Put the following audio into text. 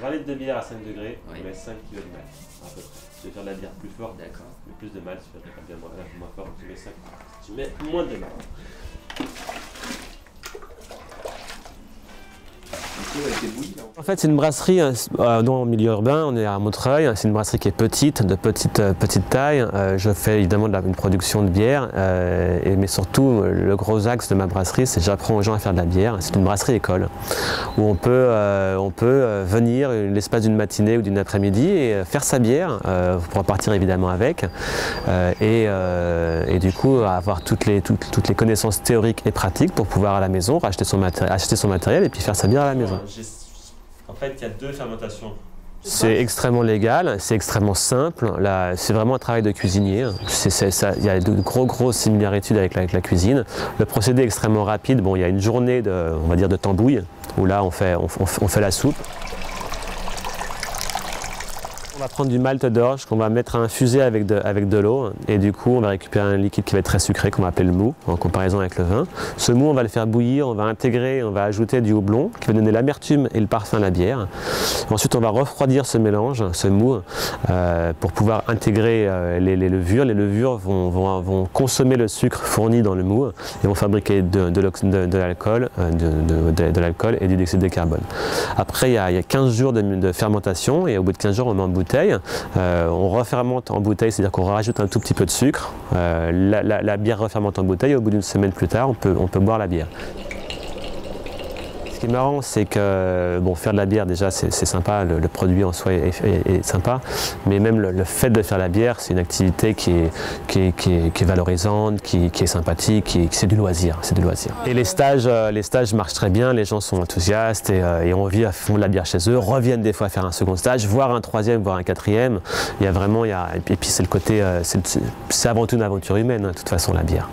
20 litres de bière à 5 degrés, Oui. on met 5 kg de malt, à peu près. Si tu veux faire de la bière plus forte, D'accord. mais plus de malt, si tu veux faire de la bière moins forte, tu mets 5. Si tu mets moins de malt. En fait, c'est une brasserie en milieu urbain, on est à Montreuil, c'est une brasserie qui est petite, de petite taille. Je fais évidemment une production de bière, mais surtout le gros axe de ma brasserie, c'est que j'apprends aux gens à faire de la bière. C'est une brasserie école où on peut venir l'espace d'une matinée ou d'une après-midi et faire sa bière, pour repartir évidemment avec, et du coup avoir toutes les connaissances théoriques et pratiques pour pouvoir à la maison acheter son matériel et puis faire sa bière à la maison. En fait, il y a 2 fermentations. C'est extrêmement légal, c'est extrêmement simple. C'est vraiment un travail de cuisinier. Il y a de grosses similarités avec la cuisine. Le procédé est extrêmement rapide. Bon, il y a une journée on va dire de tambouille où là on fait la soupe. On va prendre du malt d'orge qu'on va mettre à infuser avec de l'eau et du coup on va récupérer un liquide qui va être très sucré qu'on va appeler le mou en comparaison avec le vin. Ce mou on va le faire bouillir, on va intégrer, on va ajouter du houblon qui va donner l'amertume et le parfum à la bière. Ensuite on va refroidir ce mélange, ce mou, pour pouvoir intégrer les levures. Les levures vont consommer le sucre fourni dans le mou et vont fabriquer de l'alcool et du dioxyde de carbone. Après il y a 15 jours de fermentation et au bout de 15 jours on met en bouteille. On refermente en bouteille, c'est-à-dire qu'on rajoute un tout petit peu de sucre. La bière refermente en bouteille et au bout d'une semaine plus tard, on peut boire la bière. Ce qui est marrant, c'est que faire de la bière, déjà, c'est sympa, le produit en soi est sympa, mais même le fait de faire la bière, c'est une activité qui est valorisante, qui est sympathique, c'est du loisir. Et les stages marchent très bien, les gens sont enthousiastes et ont envie à fond de la bière chez eux, reviennent des fois faire un second stage, voire un troisième, voire un quatrième. Et puis c'est le côté, c'est avant tout une aventure humaine, hein, de toute façon, la bière.